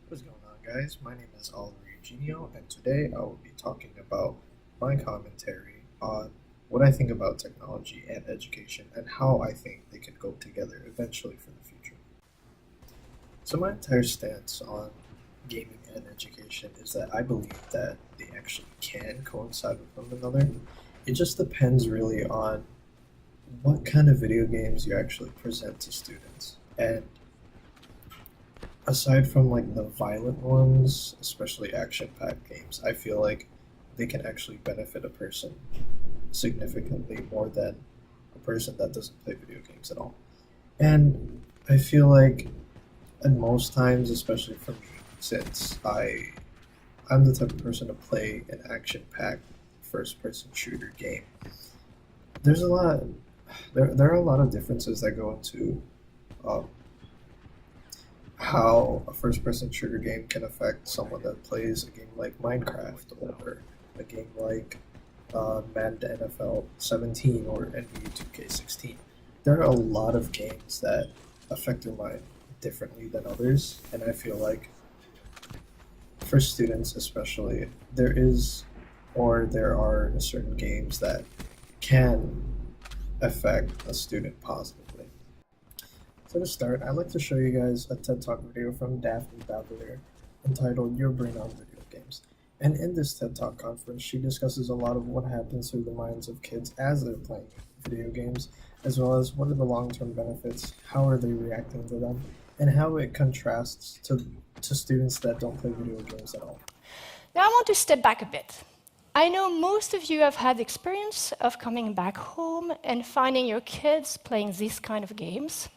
What's going on, guys? My name is RHET, and today I will be talking about my commentary on what I think about technology and education and how I think they can go together eventually for the future. So, my entire stance on gaming and education is that I believe that they actually can coincide with one another. It just depends really on what kind of video games you actually present to students. And aside from like the violent ones, especially action-packed games, I feel like they can actually benefit a person significantly more than a person that doesn't play video games at all. And I feel like at most times, especially for me, since I'm the type of person to play an action-packed first-person shooter game, there's a lot there are a lot of differences that go into um, how a first person shooter game can affect someone that plays a game like Minecraft or a game like Madden NFL 17 or NBA 2K16. There are a lot of games that affect your mind differently than others, and I feel like for students especially, there are certain games that can affect a student positively. So to start, I'd like to show you guys a TED Talk video from Daphne Bavelier entitled Your Brain on Video Games. And in this TED Talk conference, she discusses a lot of what happens through the minds of kids as they're playing video games, as well as what are the long-term benefits, how are they reacting to them, and how it contrasts to students that don't play video games at all. Now I want to step back a bit. I know most of you have had the experience of coming back home and finding your kids playing these kind of games.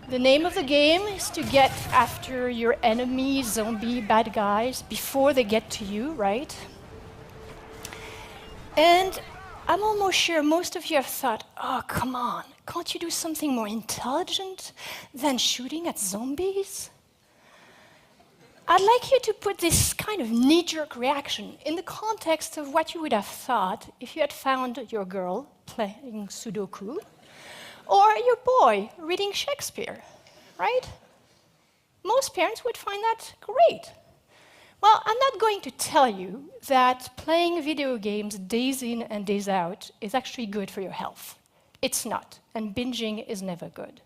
The name of the game is to get after your enemy, zombie, bad guys before they get to you, right? And I'm almost sure most of you have thought, oh, come on, can't you do something more intelligent than shooting at zombies? I'd like you to put this kind of knee-jerk reaction in the context of what you would have thought if you had found your girl playing Sudoku or your boy reading Shakespeare, right? Most parents would find that great. Well, I'm not going to tell you that playing video games days in and days out is actually good for your health. It's not, and binging is never good.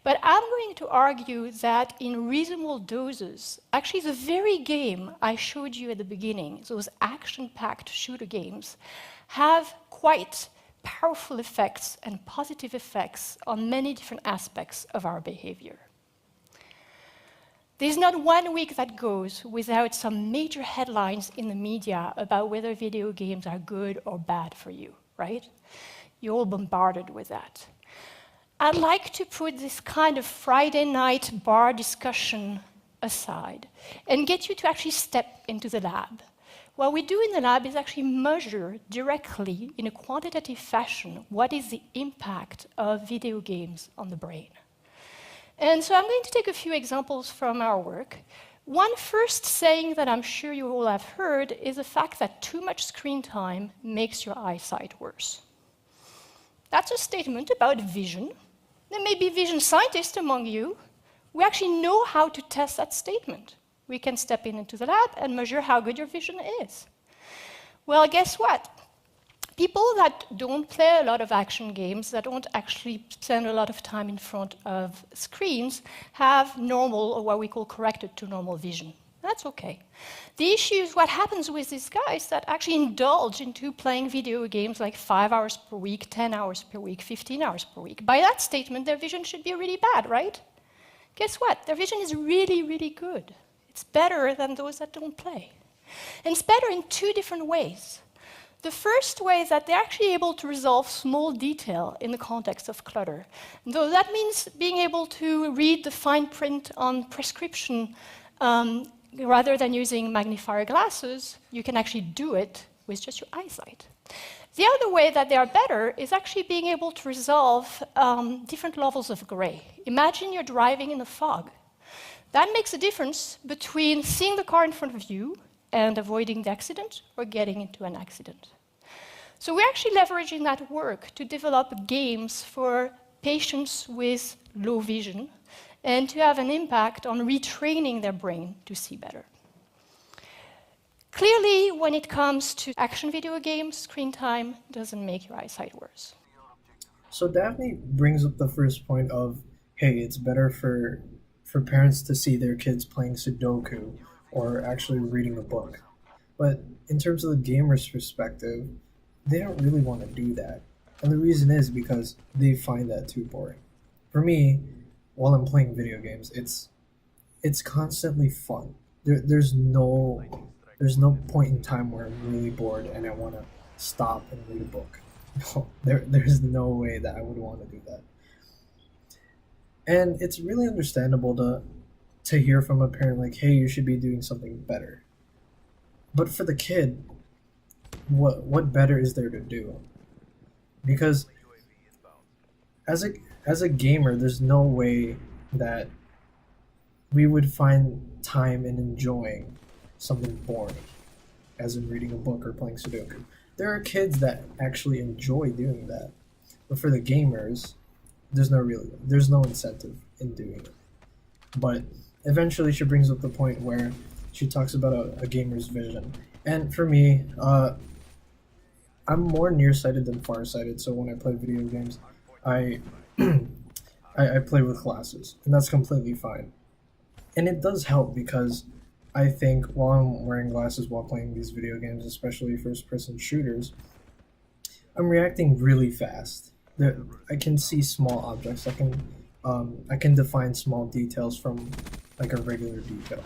But I'm going to argue that in reasonable doses, actually the very game I showed you at the beginning, those action-packed shooter games, have quite powerful effects and positive effects on many different aspects of our behavior. There's not 1 week that goes without some major headlines in the media about whether video games are good or bad for you, right? You're all bombarded with that. I'd like to put this kind of Friday night bar discussion aside and get you to actually step into the lab. What we do in the lab is actually measure directly, in a quantitative fashion, what is the impact of video games on the brain. And so I'm going to take a few examples from our work. One first saying that I'm sure you all have heard is the fact that too much screen time makes your eyesight worse. That's a statement about vision. There may be vision scientists among you. We actually know how to test that statement. We can step into the lab and measure how good your vision is. Well, guess what? People that don't play a lot of action games, that don't actually spend a lot of time in front of screens, have normal, or what we call corrected to normal vision. That's okay. The issue is what happens with these guys that actually indulge into playing video games like 5 hours per week, 10 hours per week, 15 hours per week. By that statement, their vision should be really bad, right? Guess what? Their vision is really, really good. It's better than those that don't play. And it's better in two different ways. The first way is that they're actually able to resolve small detail in the context of clutter. Though that means being able to read the fine print on prescription rather than using magnifier glasses, you can actually do it with just your eyesight. The other way that they are better is actually being able to resolve different levels of gray. Imagine you're driving in the fog. That makes a difference between seeing the car in front of you and avoiding the accident or getting into an accident. So we're actually leveraging that work to develop games for patients with low vision and to have an impact on retraining their brain to see better. Clearly, when it comes to action video games, screen time doesn't make your eyesight worse. So Daphne brings up the first point of, hey, it's better for parents to see their kids playing Sudoku or actually reading a book. But in terms of the gamer's perspective, they don't really want to do that. And the reason is because they find that too boring. For me, while I'm playing video games, it's constantly fun. There's no point in time where I'm really bored and I want to stop and read a book. No, there's no way that I would want to do that. And it's really understandable to hear from a parent like, hey, you should be doing something better. But for the kid, what better is there to do? Because as a gamer, there's no way that we would find time in enjoying something boring, as in reading a book or playing Sudoku. There are kids that actually enjoy doing that, but for the gamers, there's no incentive in doing it. But eventually, she brings up the point where she talks about a gamer's vision, and for me, I'm more nearsighted than farsighted. So when I play video games, I I play with glasses, and that's completely fine. And it does help because I think while I'm wearing glasses while playing these video games, especially first-person shooters, I'm reacting really fast. I can see small objects. I can define small details from like a regular detail.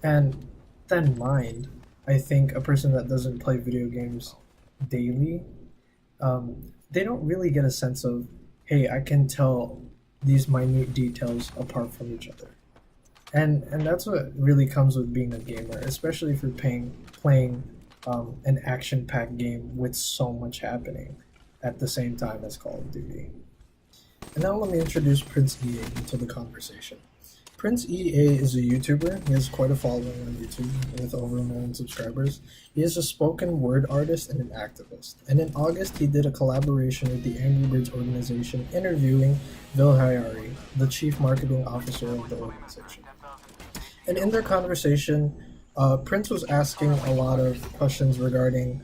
And that in mind, I think a person that doesn't play video games daily, they don't really get a sense of, hey, I can tell these minute details apart from each other. And that's what really comes with being a gamer, especially if you're playing an action-packed game with so much happening at the same time as Call of Duty. And now let me introduce Prince EA into the conversation. Prince EA is a YouTuber. He has quite a following on YouTube with over 1 million subscribers. He is a spoken word artist and an activist. And in August, he did a collaboration with the Angry Birds organization interviewing Vil Hayari, the chief marketing officer of the organization. And in their conversation, Prince was asking a lot of questions regarding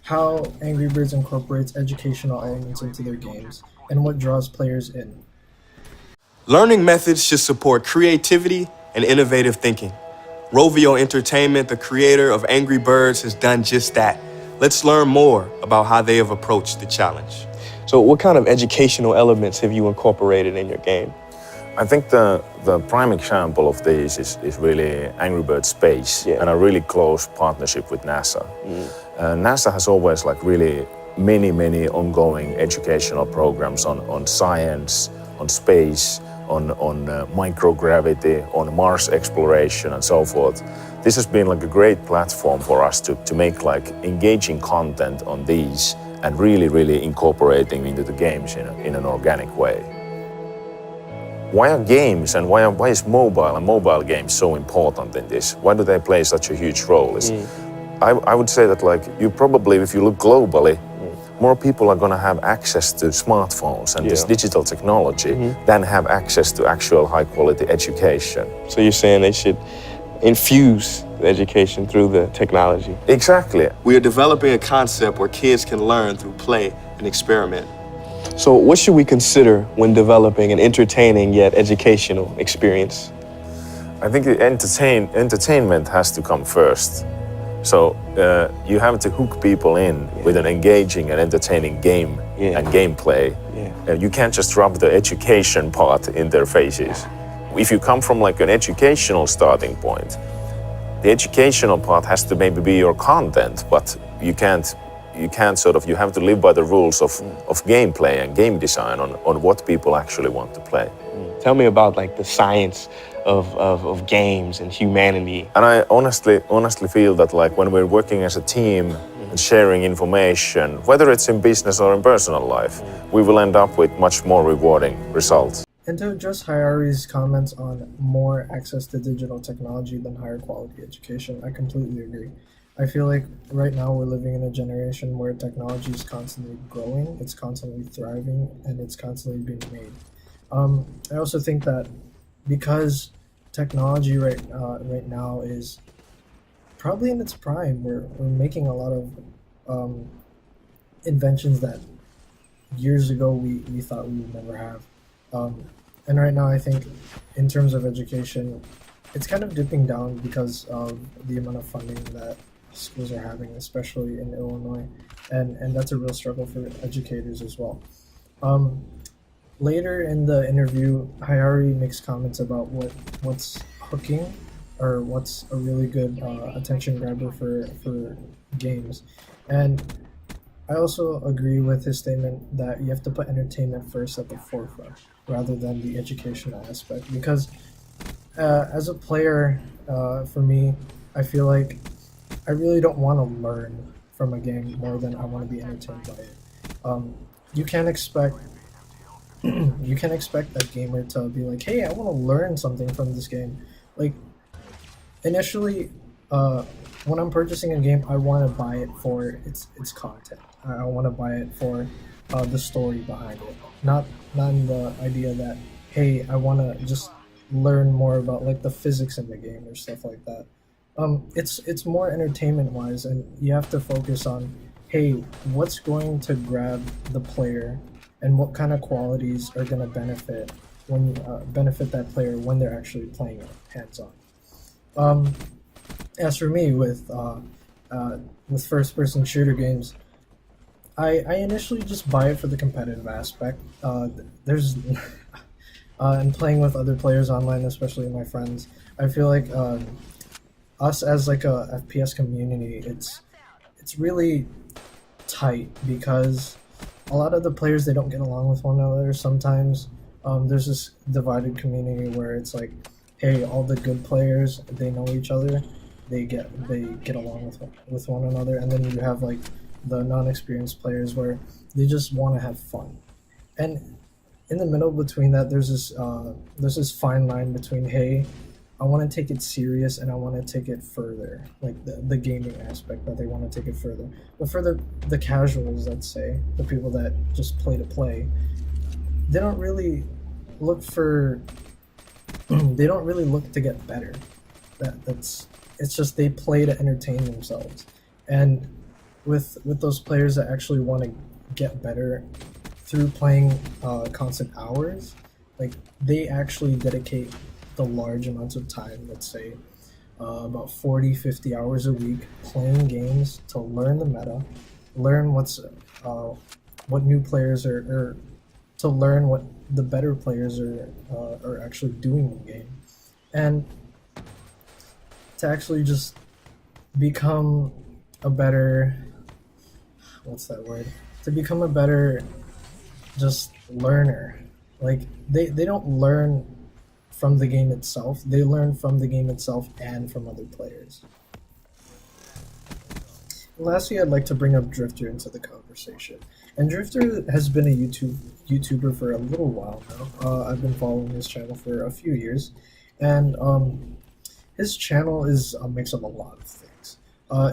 how Angry Birds incorporates educational elements into their games and what draws players in. Learning methods should support creativity and innovative thinking. Rovio Entertainment, the creator of Angry Birds, has done just that. Let's learn more about how they have approached the challenge. So what kind of educational elements have you incorporated in your game? I think the prime example of this is really Angry Birds Space and a really close partnership with NASA. NASA has always like really many ongoing educational programs on science, on space, on microgravity, on Mars exploration and so forth. This has been like a great platform for us to make like engaging content on these and really incorporating into the games in an organic way. Why are games and why is mobile and mobile games so important in this? Why do they play such a huge role? I would say that like you probably, if you look globally, more people are going to have access to smartphones and this digital technology than have access to actual high quality education. So you're saying they should infuse the education through the technology? Exactly. We are developing a concept where kids can learn through play and experiment. So what should we consider when developing an entertaining yet educational experience? I think the entertainment has to come first. So you have to hook people in with an engaging and entertaining game and gameplay. You can't just rub the education part in their faces. If you come from like an educational starting point, the educational part has to maybe be your content, but you can't sort of, you have to live by the rules of gameplay and game design on what people actually want to play. Tell me about like the science of games and humanity. And I honestly feel that like when we're working as a team and sharing information, whether it's in business or in personal life, we will end up with much more rewarding results. And to address Hayari's comments on more access to digital technology than higher quality education, I completely agree. I feel like right now we're living in a generation where technology is constantly growing, it's constantly thriving, and it's constantly being made. I also think that because technology right now is probably in its prime. We're making a lot of um, inventions that years ago we thought we would never have. Um, and right now, I think in terms of education, it's kind of dipping down because of the amount of funding that schools are having, especially in Illinois, and that's a real struggle for educators as well. Um, Later in the interview, Hayari makes comments about what's hooking or what's a really good attention grabber for games, and I also agree with his statement that you have to put entertainment first at the forefront rather than the educational aspect. Because as a player, for me, I feel like I really don't want to learn from a game more than I want to be entertained by it. Um, you can't expect you can't expect a gamer to be like, "Hey, I want to learn something from this game." Like initially, uh, when I'm purchasing a game, I want to buy it for its content. I want to buy it for the story behind it, not in the idea that, hey, I want to just learn more about like the physics in the game or stuff like that. It's more entertainment wise, and you have to focus on, hey, what's going to grab the player, and what kind of qualities are going to benefit that player when they're actually playing it hands on. Um, as for me with first person shooter games, I initially just buy it for the competitive aspect. There's and playing with other players online, especially my friends, I feel like us as like a FPS community, it's really tight because a lot of the players they don't get along with one another. Sometimes there's this divided community where it's like, hey, all the good players they know each other, they get along with one another, and then you have like the non-experienced players where they just want to have fun, and in the middle between that there's this fine line between, hey, I want to take it serious and I want to take it further, like the gaming aspect that they want to take it further. But for the casuals, let's say the people that just play to play, they don't really look for they don't really look to get better. That's it's just they play to entertain themselves. And with those players that actually want to get better through playing constant hours, like they actually dedicate the large amounts of time, let's say about 40-50 hours a week playing games to learn the meta, learn what new players or to learn what the better players are actually doing in the game, and to actually just become a better, what's that word, to become a better just learner. Like they don't learn from the game itself, they learn from the game itself and from other players. Lastly, I'd like to bring up Drifter into the conversation. And Drifter has been a YouTuber for a little while now. I've been following his channel for a few years, and his channel is a mix of a lot of things.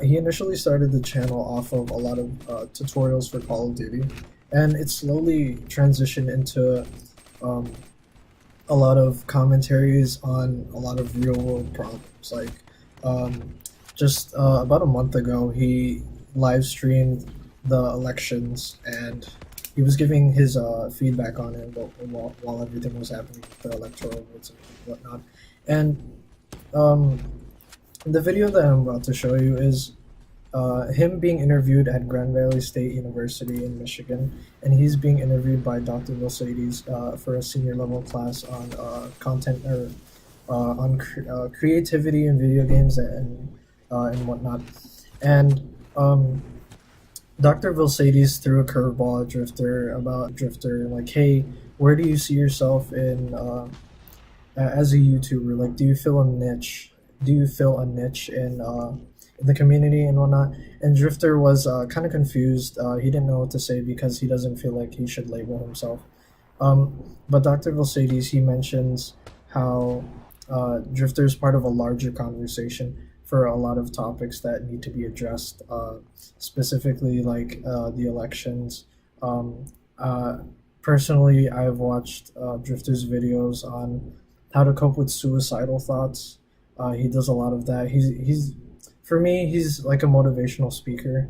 He initially started the channel off of a lot of tutorials for Call of Duty, and it slowly transitioned into a lot of commentaries on a lot of real world problems. Like just about a month ago, he live streamed the elections, and he was giving his feedback on it while everything was happening with the electoral votes and whatnot. And the video that I'm about to show you is him being interviewed at Grand Valley State University in Michigan, and he's being interviewed by Dr. Vilsades for a senior level class on content or on creativity in video games and whatnot. And Dr. Vilsades threw a curveball at Drifter, like, hey, where do you see yourself in as a YouTuber? Like, do you fill a niche? Do you fill a niche in the community and whatnot? And Drifter was kind of confused. He didn't know what to say because he doesn't feel like he should label himself. But Dr. Vilsades, he mentions how Drifter is part of a larger conversation for a lot of topics that need to be addressed, specifically like the elections. Personally, I've watched Drifter's videos on how to cope with suicidal thoughts. He does a lot of that. He's for me, he's like a motivational speaker.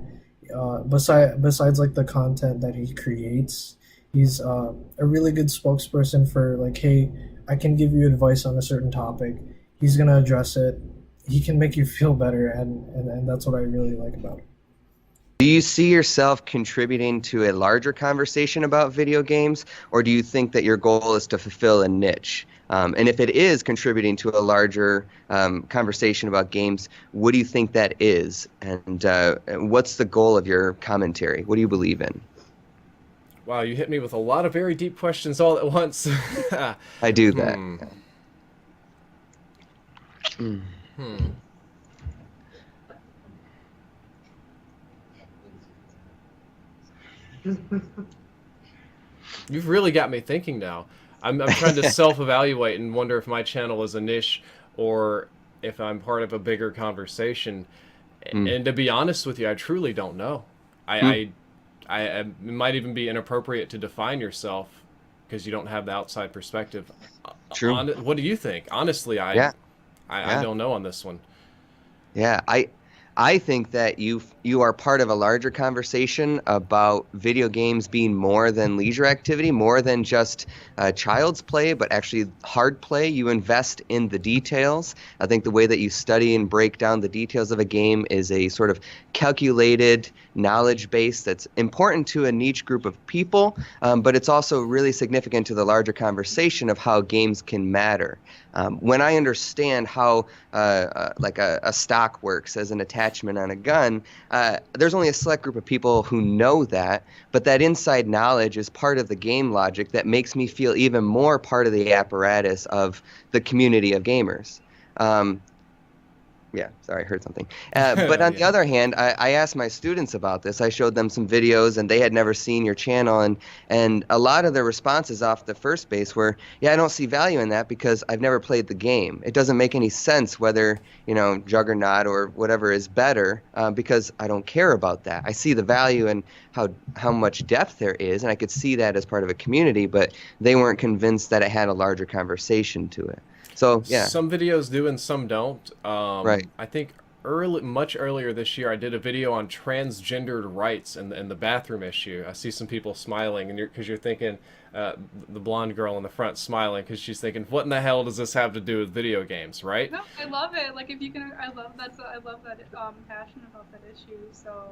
Besides like the content that he creates, he's a really good spokesperson for like, hey, I can give you advice on a certain topic. He's gonna address it. He can make you feel better, and that's what I really like about him. Do you see yourself contributing to a larger conversation about video games, or do you think that your goal is to fulfill a niche? And if it is contributing to a larger conversation about games, what do you think that is? And what's the goal of your commentary? What do you believe in? Wow, you hit me with a lot of very deep questions all at once. I do that. You've really got me thinking now. I'm trying to self-evaluate and wonder if my channel is a niche or if I'm part of a bigger conversation. And to be honest with you, I truly don't know. It might even be inappropriate to define yourself because you don't have the outside perspective. True. What do you think? Honestly, I don't know on this one. Yeah, I think that you are part of a larger conversation about video games being more than leisure activity, more than just child's play, but actually hard play. You invest in the details. I think the way that you study and break down the details of a game is a sort of calculated knowledge base that's important to a niche group of people, but it's also really significant to the larger conversation of how games can matter. When I understand how like a stock works as an attachment on a gun, there's only a select group of people who know that, but that inside knowledge is part of the game logic that makes me feel even more part of the apparatus of the community of gamers. Yeah, sorry, I heard something. But on the other hand, I asked my students about this. I showed them some videos, and they had never seen your channel. And a lot of their responses off the first base were, yeah, I don't see value in that because I've never played the game. It doesn't make any sense whether, Juggernaut or whatever is better because I don't care about that. I see the value in how much depth there is, and I could see that as part of a community, but they weren't convinced that it had a larger conversation to it. So, yeah. Some videos do and some don't. Right. I think much earlier this year, I did a video on transgendered rights and the bathroom issue. I see some people smiling, and because you're thinking, the blonde girl in the front smiling because she's thinking, what in the hell does this have to do with video games, right? No, I love it. Like, if you can, I love that passion about that issue. So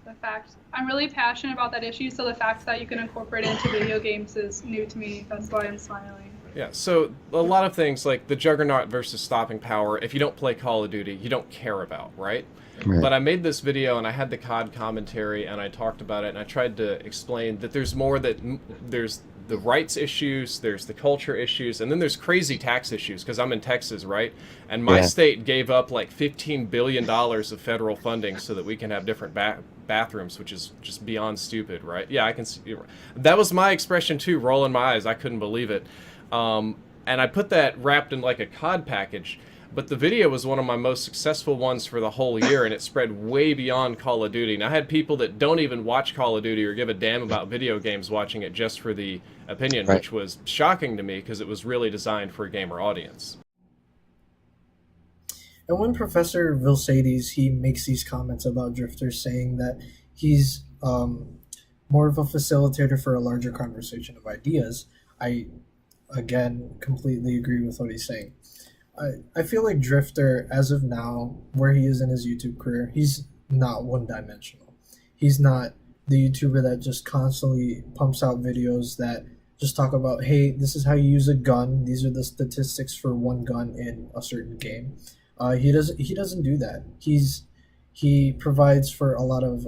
the fact I'm really passionate about that issue. So the fact that you can incorporate it into video games is new to me. That's why I'm smiling. Yeah, so a lot of things like the Juggernaut versus stopping power, if you don't play Call of Duty, you don't care about, right? But I made this video and I had the COD commentary and I talked about it and I tried to explain that there's more there's the rights issues, there's the culture issues, and then there's crazy tax issues because I'm in Texas, right? And my state gave up like $15 billion of federal funding so that we can have different bathrooms, which is just beyond stupid, right? Yeah, I can see. That was my expression too, rolling my eyes. I couldn't believe it. And I put that wrapped in like a COD package, but the video was one of my most successful ones for the whole year, and it spread way beyond Call of Duty. And I had people that don't even watch Call of Duty or give a damn about video games watching it just for the opinion, which was shocking to me because it was really designed for a gamer audience. And when Professor Vilsades, he makes these comments about drifters saying that he's more of a facilitator for a larger conversation of ideas, I again completely agree with what he's saying. I feel like Drifter, as of now, where he is in his YouTube career, he's not one-dimensional. He's not the YouTuber that just constantly pumps out videos that just talk about, hey, this is how you use a gun. These are the statistics for one gun in a certain game. He doesn't do that. He provides for a lot of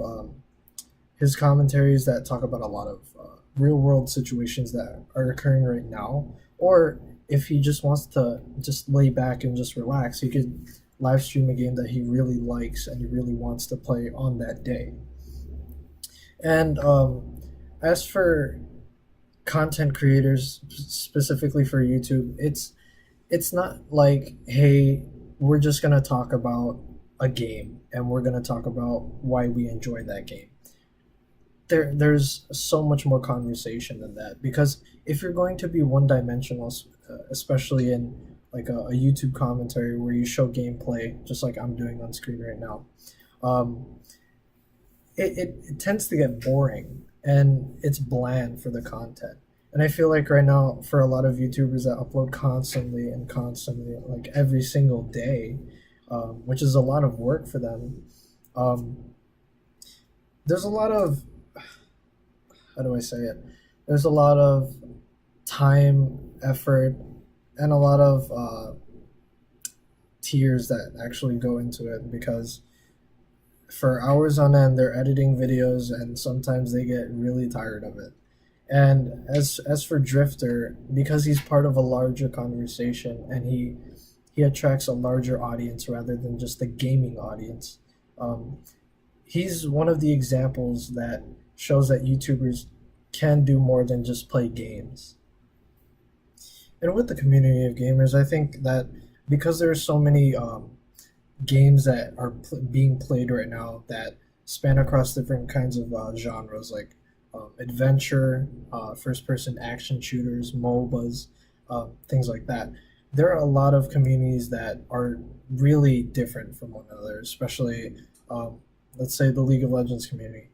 his commentaries that talk about a lot of real world situations that are occurring right now, or if he just wants to just lay back and just relax, he could live stream a game that he really likes and he really wants to play on that day. And as for content creators, specifically for YouTube, it's not like, hey, we're just gonna talk about a game and we're gonna talk about why we enjoy that game. There's so much more conversation than that, because if you're going to be one-dimensional, especially in like a YouTube commentary where you show gameplay, just like I'm doing on screen right now. It tends to get boring and it's bland for the content. And I feel like right now, for a lot of YouTubers that upload constantly and constantly, like every single day, which is a lot of work for them, there's a lot of, how do I say it? There's a lot of time, effort, and a lot of tears that actually go into it, because for hours on end they're editing videos and sometimes they get really tired of it. And as for Drifter, because he's part of a larger conversation and he attracts a larger audience rather than just the gaming audience, he's one of the examples that shows that YouTubers can do more than just play games. And with the community of gamers, I think that because there are so many games that are being played right now that span across different kinds of genres, like adventure, first-person action shooters, MOBAs, things like that. There are a lot of communities that are really different from one another, especially, let's say, the League of Legends community.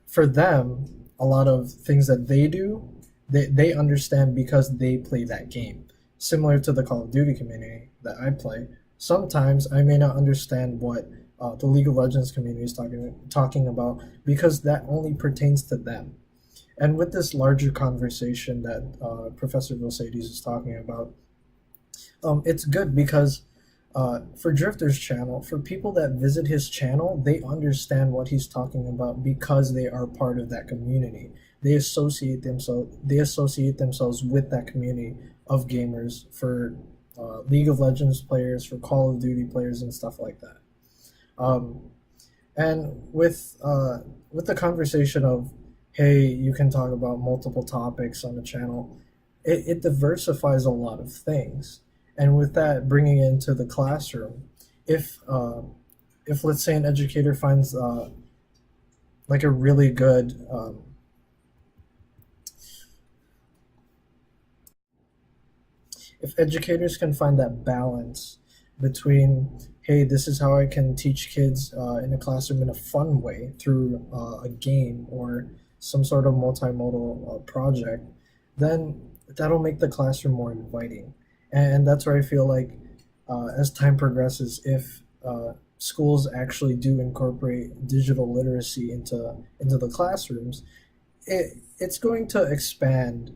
For them, a lot of things that they do, they understand because they play that game. Similar to the Call of Duty community that I play, sometimes I may not understand what the League of Legends community is talking about because that only pertains to them. And with this larger conversation that Professor Vilsades is talking about, it's good because for Drifter's channel, for people that visit his channel, they understand what he's talking about because they are part of that community. They associate themselves with that community of gamers, for League of Legends players, for Call of Duty players, and stuff like that. And with the conversation of, hey, you can talk about multiple topics on the channel, it diversifies a lot of things. And with that, bringing it into the classroom, if let's say an educator finds like a really good if educators can find that balance between, hey, this is how I can teach kids in a classroom in a fun way through a game or some sort of multimodal project, then that'll make the classroom more inviting. And that's where I feel like as time progresses, if schools actually do incorporate digital literacy into the classrooms, it's going to expand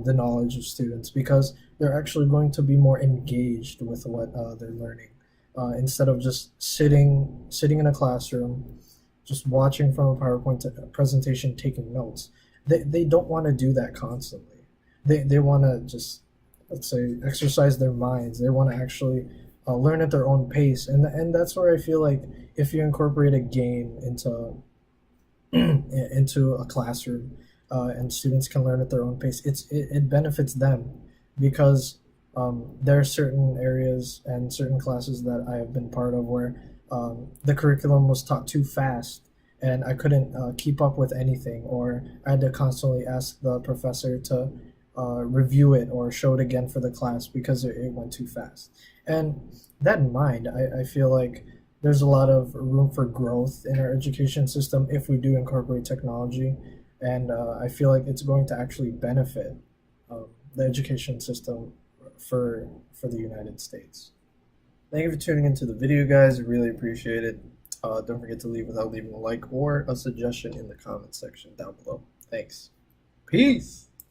the knowledge of students, because they're actually going to be more engaged with what they're learning, instead of just sitting in a classroom, just watching from a PowerPoint presentation, taking notes. They don't want to do that constantly. They want to just, let's say, exercise their minds. They want to actually learn at their own pace, and that's where I feel like if you incorporate a game into into a classroom, and students can learn at their own pace, it benefits them, because there are certain areas and certain classes that I have been part of where the curriculum was taught too fast and I couldn't keep up with anything, or I had to constantly ask the professor to review it or show it again for the class because it went too fast. And that in mind, I feel like there's a lot of room for growth in our education system if we do incorporate technology, and I feel like it's going to actually benefit the education system for the United States. Thank you for tuning into the video, guys. I really appreciate it. Don't forget to leave without leaving a like or a suggestion in the comment section down below. Thanks. Peace.